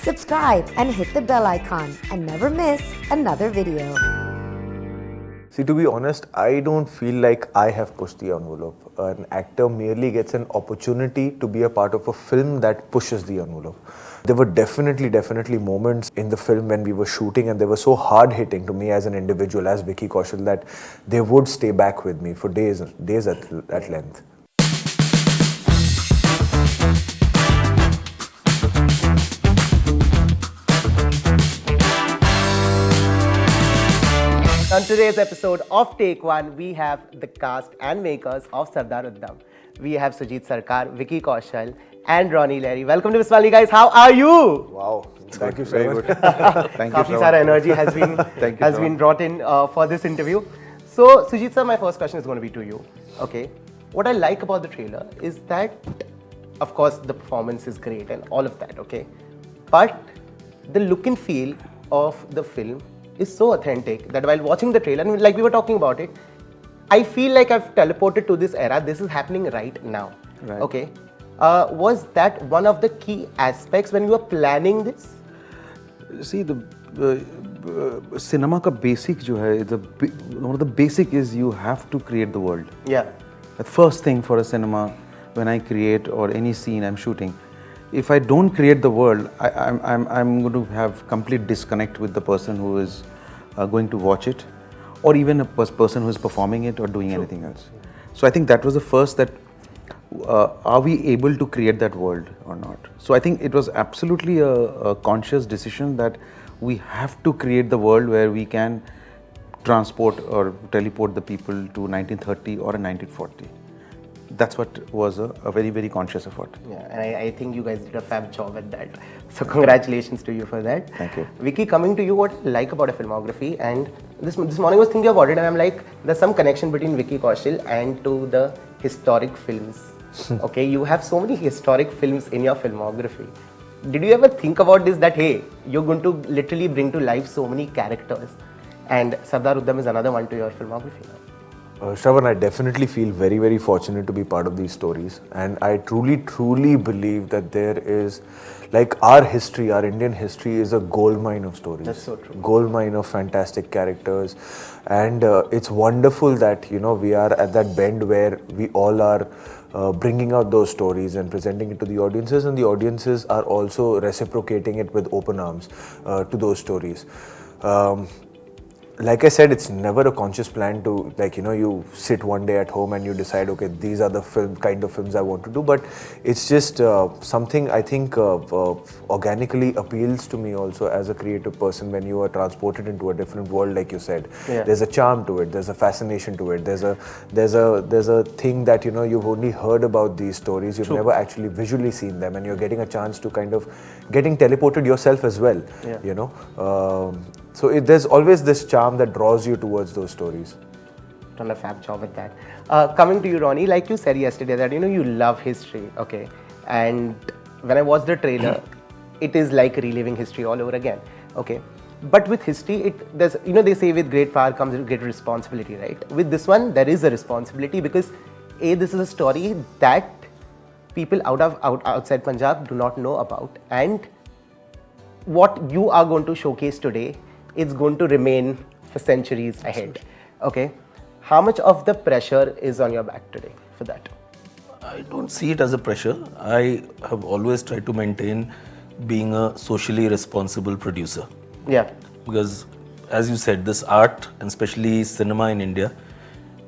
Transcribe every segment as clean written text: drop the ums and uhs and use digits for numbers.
Subscribe and hit the bell icon and never miss another video. See, to be honest, I don't feel like I have pushed the envelope. An actor merely gets an opportunity to be a part of a film that pushes the envelope. There were definitely moments in the film when we were shooting and they were so hard hitting to me as an individual, as Vicky Kaushal, that they would stay back with me for days at length. On today's episode of Take One, we have the cast and makers of Sardar Uddham. We have Sujit Sarkar, Vicky Kaushal, and Ronnie Larry. Welcome to Viswali, guys. How are you? Wow, thank you so much. Thank you Kafi so sara much. energy has been brought in for this interview. So, Sujit sir, my first question is going to be to you. Okay, what I like about the trailer is that, of course, the performance is great and all of that. Okay, but the look and feel of the film is so authentic that while watching the trailer, and like we were talking about it, I feel like I've teleported to this era. This is happening right now. Right. Okay, was that one of the key aspects when you were planning this? See, the cinema ka basic jo hai, one of the basic is you have to create the world. Yeah. The first thing for a cinema, when I create or any scene I'm shooting, if I don't create the world, I'm going to have complete disconnect with the person who is going to watch it, or even a person who is performing it or doing anything else. So I think that was the first, that are we able to create that world or not? So I think it was absolutely a conscious decision that we have to create the world where we can transport or teleport the people to 1930 or a 1940. That's what was a very conscious effort. Yeah, and I think you guys did a fab job at that. So congratulations to you for that. Thank you. Vicky, coming to you, what I like about a filmography, and this morning I was thinking about it, and I'm like, there's some connection between Vicky Kaushal and to the historic films. Okay, you have so many historic films in your filmography. Did you ever think about this, that hey, you're going to literally bring to life so many characters, and Sardar Uddham is another one to your filmography now? Shravan, I definitely feel very fortunate to be part of these stories, and I truly believe that there is, like, our history, our Indian history is a goldmine of stories. That's so true. Goldmine of fantastic characters, and it's wonderful that we are at that bend where we all are bringing out those stories and presenting it to the audiences, and the audiences are also reciprocating it with open arms to those stories. Like I said, it's never a conscious plan to, you sit one day at home and you decide, okay, these are the kind of films I want to do. But it's just something I think organically appeals to me also as a creative person when you are transported into a different world, like you said. Yeah. There's a charm to it. There's a fascination to it. There's a thing that you've only heard about these stories. You've never actually visually seen them, and you're getting a chance to kind of getting teleported yourself as well. Yeah. So there's always this charm that draws you towards those stories. Done a fab job with that. Coming to you, Ronnie, like you said yesterday that you love history, okay? And when I watched the trailer, it is like reliving history all over again, okay? But with history, there's they say with great power comes great responsibility, right? With this one, there is a responsibility because this is a story that people outside Punjab do not know about, and what you are going to showcase today, it's going to remain for centuries ahead. Okay, how much of the pressure is on your back today for that? I don't see it as a pressure. I have always tried to maintain being a socially responsible producer. Yeah. Because, as you said, this art, and especially cinema in India,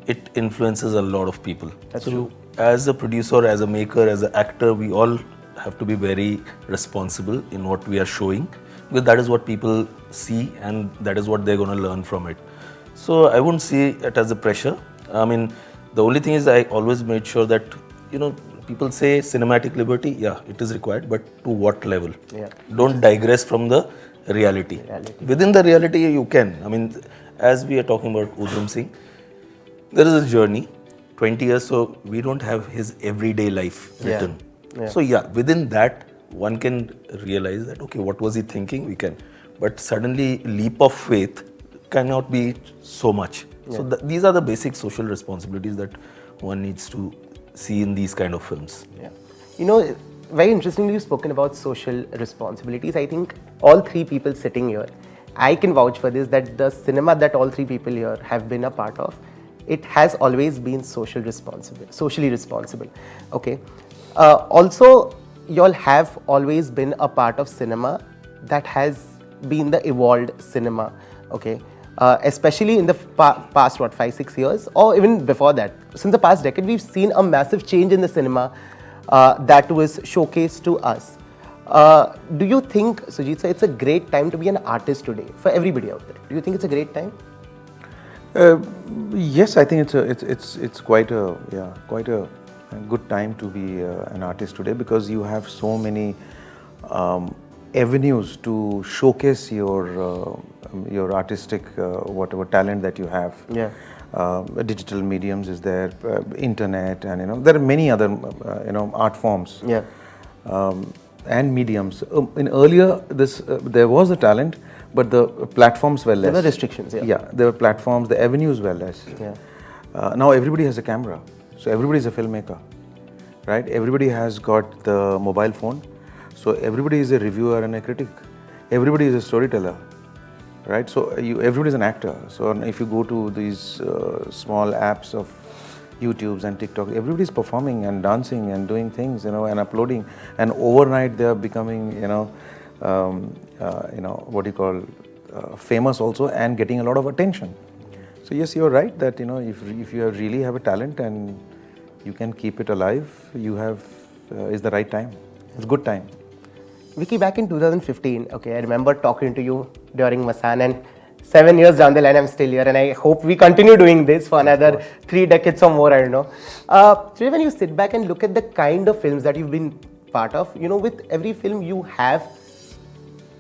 it influences a lot of people. That's true. As a producer, as a maker, as an actor, we all have to be very responsible in what we are showing, because that is what people see and that is what they're going to learn from it. So I wouldn't see it as a pressure. I mean, the only thing is I always made sure that, people say cinematic liberty, yeah, it is required, but to what level? Yeah. Don't digress from the reality. Within the reality, you can. I mean, as we are talking about Udham Singh, there is a journey, 20 years, so we don't have his everyday life written. Yeah. So yeah, within that, one can realize that, okay, what was he thinking? We can. But suddenly, leap of faith cannot be so much. Yeah. So these are the basic social responsibilities that one needs to see in these kind of films. Yeah. very interestingly, you've spoken about social responsibilities. I think all three people sitting here, I can vouch for this, that the cinema that all three people here have been a part of, it has always been socially responsible. Okay. Also, y'all have always been a part of cinema that has been the evolved cinema. Okay. Especially in the past, 5-6 years, or even before that, since the past decade, we've seen a massive change in the cinema that was showcased to us. Do you think, Sujit sir, it's a great time to be an artist today for everybody out there? Do you think it's a great time? Yes, I think it's quite a good time to be an artist today, because you have so many avenues to showcase your artistic whatever talent that you have. Yeah. Digital mediums is there, internet, and there are many other art forms. Yeah. And mediums. In earlier, there was a talent, but the platforms were less. There were restrictions. Yeah. Yeah, there were platforms. The avenues were less. Yeah. Now everybody has a camera, so everybody is a filmmaker, right? Everybody has got the mobile phone, so everybody is a reviewer and a critic. Everybody is a storyteller, right? So everybody is an actor. So if you go to these small apps of YouTubes and TikTok, everybody's performing and dancing and doing things, and uploading. And overnight, they are becoming, what you call famous also, and getting a lot of attention. So yes, you're right that if you really have a talent and you can keep it alive, you have is the right time. It's a good time. Vicky, back in 2015, okay, I remember talking to you during Masan, and 7 years down the line, I'm still here, and I hope we continue doing this for another 3 decades or more, I don't know. So when you sit back and look at the kind of films that you've been part of, with every film you have,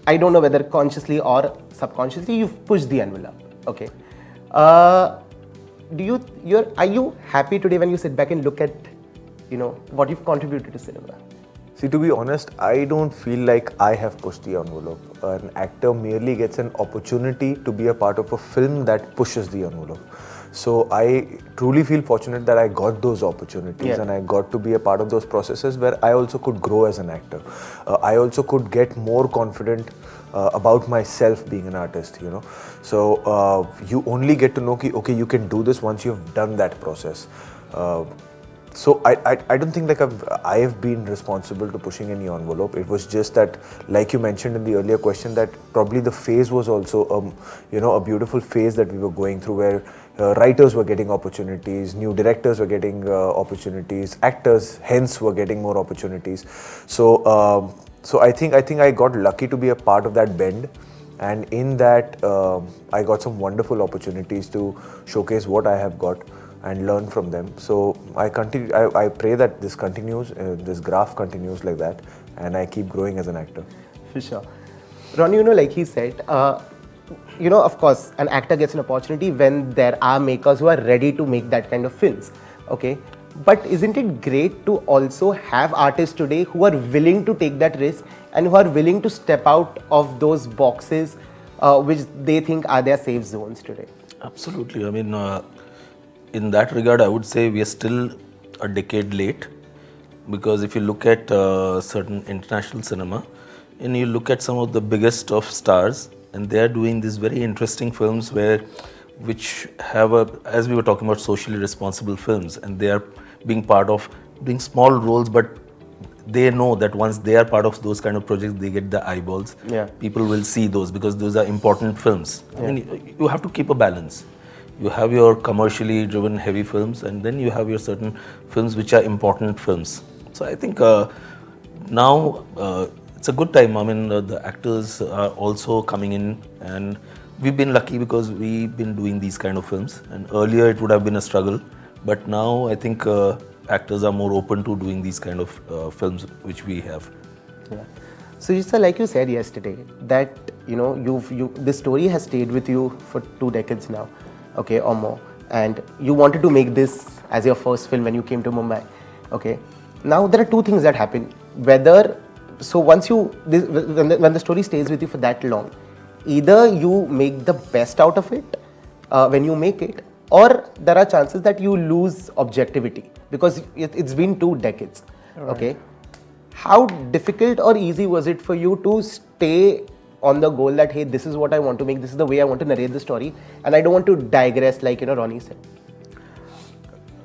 I don't know whether consciously or subconsciously, you've pushed the envelope, okay. Are you happy today when you sit back and look at, what you've contributed to cinema? See, to be honest, I don't feel like I have pushed the envelope. An actor merely gets an opportunity to be a part of a film that pushes the envelope. So I truly feel fortunate that I got those opportunities, and I got to be a part of those processes where I also could grow as an actor. I also could get more confident about myself being an artist, So you only get to know, okay, you can do this once you've done that process. So I don't think like I have been responsible to pushing any envelope. It was just that, like you mentioned in the earlier question, that probably the phase was also a beautiful phase that we were going through, where writers were getting opportunities, new directors were getting opportunities, actors hence were getting more opportunities. So I think I got lucky to be a part of that bend. And in that, I got some wonderful opportunities to showcase what I have got and learn from them. So I pray that this continues, this graph continues like that, and I keep growing as an actor. For sure. Ronnie, like he said, of course, an actor gets an opportunity when there are makers who are ready to make that kind of films, okay? But isn't it great to also have artists today who are willing to take that risk and who are willing to step out of those boxes which they think are their safe zones today? Absolutely. I mean, in that regard, I would say we are still a decade late, because if you look at certain international cinema and you look at some of the biggest of stars, and they are doing these very interesting films which have as we were talking about, socially responsible films, and they are being part of doing small roles, but they know that once they are part of those kind of projects, they get the eyeballs. Yeah. People will see those because those are important films. Yeah. I mean, you have to keep a balance. You have your commercially driven heavy films, and then you have your certain films which are important films. So I think now it's a good time. I mean, the actors are also coming in, and we've been lucky because we've been doing these kind of films. And earlier it would have been a struggle, but now I think actors are more open to doing these kind of films which we have. Yeah. So, Jitsa, like you said yesterday, that this story has stayed with you for 2 decades now. Okay, or more, and you wanted to make this as your first film when you came to Mumbai. Okay, now there are 2 things that happen. When the story stays with you for that long, either you make the best out of it when you make it, or there are chances that you lose objectivity because it's been 2 decades. Right. Okay, How difficult or easy was it for you to stay on the goal that, hey, this is what I want to make, this is the way I want to narrate the story, and I don't want to digress like, Ronnie said?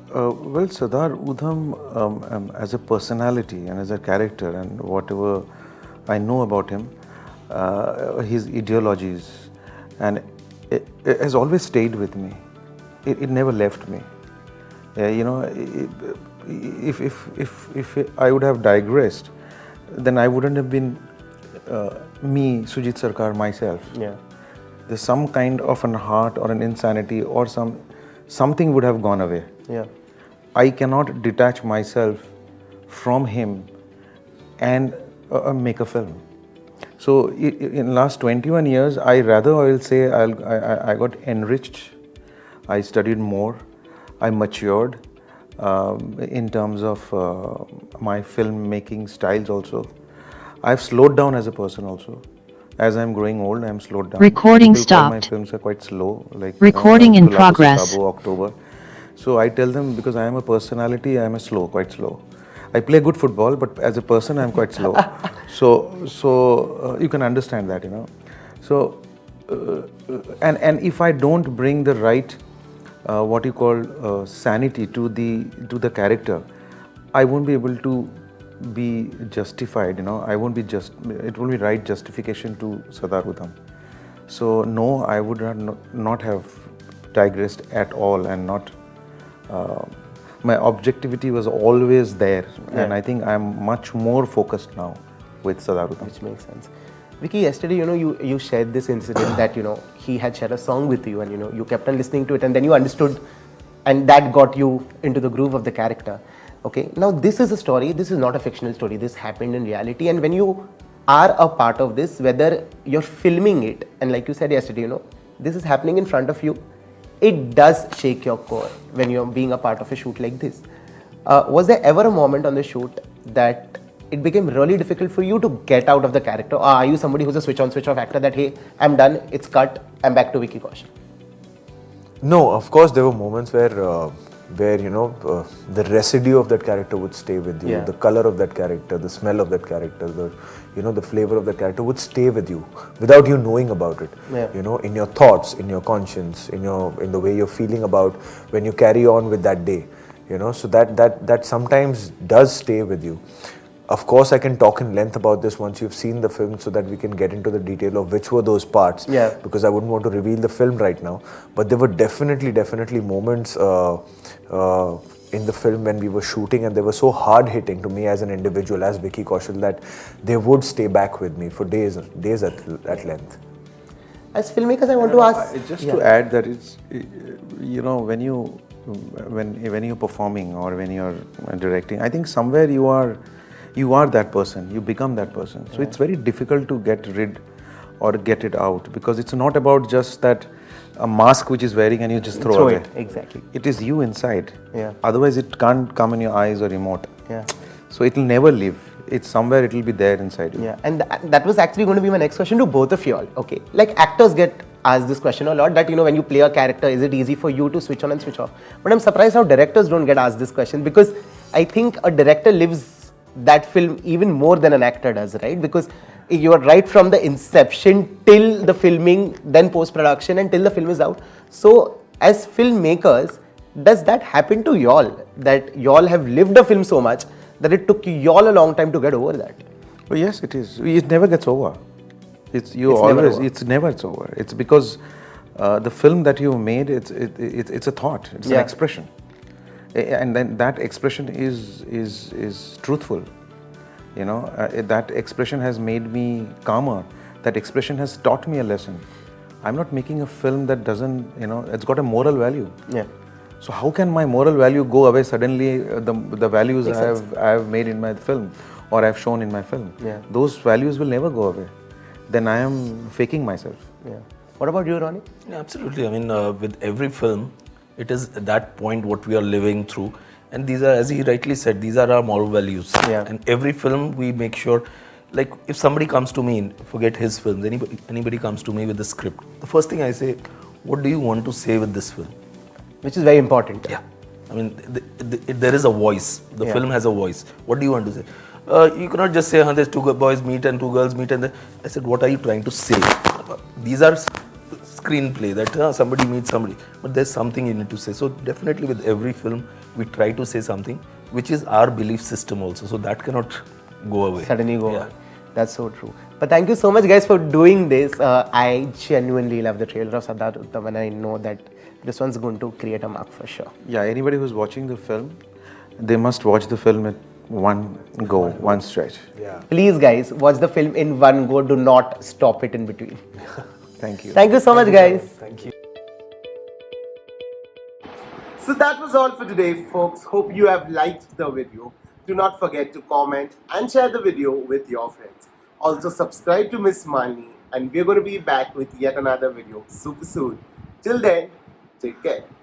Well, Sardar Udham, as a personality and as a character, and whatever I know about him, his ideologies, and it has always stayed with me. It never left me. If I would have digressed, then I wouldn't have been me, Sujit Sarkar, myself. Yeah. There's some kind of an heart or an insanity or something would have gone away. Yeah. I cannot detach myself from him and make a film. So in last 21 years, I will say I got enriched. I studied more. I matured in terms of my filmmaking styles also. I've slowed down as a person also. As I'm growing old, I'm slowed down. Recording People call my stopped. films are quite slow, like Recording in Tulabus progress. Sabo, October. So I tell them, because I am a personality, I am quite slow. I play good football, but as a person, I'm quite slow. So you can understand that, So and if I don't bring the right what you call sanity to the character, I won't be able to be justified. I won't be it won't be right justification to Sardar Udham. So no, I would not have digressed at all, and not. My objectivity was always there, and I think I'm much more focused now with Sardar Udham. Which makes sense. Vicky, yesterday, you shared this incident that, he had shared a song with you, and, you kept on listening to it, and then you understood, and that got you into the groove of the character. Okay, now this is a story, this is not a fictional story, this happened in reality, and when you are a part of this, whether you're filming it, and like you said yesterday, this is happening in front of you, it does shake your core when you're being a part of a shoot like this. Was there ever a moment on the shoot that it became really difficult for you to get out of the character? Or are you somebody who's a switch on, switch off actor that, hey, I'm done, it's cut, I'm back to Vicky Kaushal? No, of course there were moments where the residue of that character would stay with you. Yeah. The color of that character, the smell of that character, the flavor of that character would stay with you without you knowing about it. Yeah. In your thoughts, in your conscience, in the way you're feeling about when you carry on with that day. So that sometimes does stay with you. Of course, I can talk in length about this once you've seen the film, so that we can get into the detail of which were those parts. Yeah. Because I wouldn't want to reveal the film right now. But there were definitely moments in the film when we were shooting, and they were so hard hitting to me as an individual, as Vicky Kaushal, that they would stay back with me for days at length. As filmmakers, I want to ask. Just to add that it's, when you're performing or when you're directing, I think somewhere you are that person, you become that person. So it's very difficult to get rid or get it out, because it's not about just that a mask which is wearing and you just throw away. It, exactly. It is you inside. Yeah. Otherwise it can't come in your eyes or emote. Yeah. So it will never leave. It's somewhere, it will be there inside you. Yeah, and that was actually going to be my next question to both of you all. Okay, like actors get asked this question a lot, that when you play a character, is it easy for you to switch on and switch off? But I'm surprised how directors don't get asked this question, because I think a director lives that film even more than an actor does, right? Because you are right from the inception till the filming, then post-production, and till the film is out. So as filmmakers, does that happen to y'all, that y'all have lived a film so much that it took y'all a long time to get over that? Well, yes, it is. It never gets over. It's never over. It's because the film that you made, it's a thought, it's an expression, and then that expression is truthful. That expression has made me calmer. That expression has taught me a lesson. I'm not making a film that doesn't, it's got a moral value. Yeah. So how can my moral value go away suddenly? The values I have made in my film, or I've shown in my film, those values will never go away. Then I am faking myself. Yeah. What about you, Ronnie? Yeah, absolutely. I mean, with every film, it is at that point what we are living through. And these are, as he rightly said, these are our moral values. Yeah. And every film we make sure, like if somebody comes to me, forget his films, anybody comes to me with the script, the first thing I say, what do you want to say with this film? Which is very important. Yeah. I mean, there is a voice. The film has a voice. What do you want to say? You cannot just say, there's two boys meet and two girls meet. And I said, what are you trying to say? These are screenplay that somebody meets somebody. But there's something you need to say. So definitely with every film, we try to say something, which is our belief system also. So that cannot go away. Suddenly go on. That's so true. But thank you so much, guys, for doing this. I genuinely love the trailer of Siddharth Uttam, and I know that this one's going to create a mark for sure. Yeah, anybody who's watching the film, they must watch the film at one go, one stretch. Yeah. Please, guys, watch the film in one go. Do not stop it in between. Thank you. Thank you so much, guys. Thank you. So that was all for today, folks. Hope you have liked the video. Do not forget to comment and share the video with your friends. Also subscribe to Miss Malini, and we're going to be back with yet another video super soon. Till then, take care.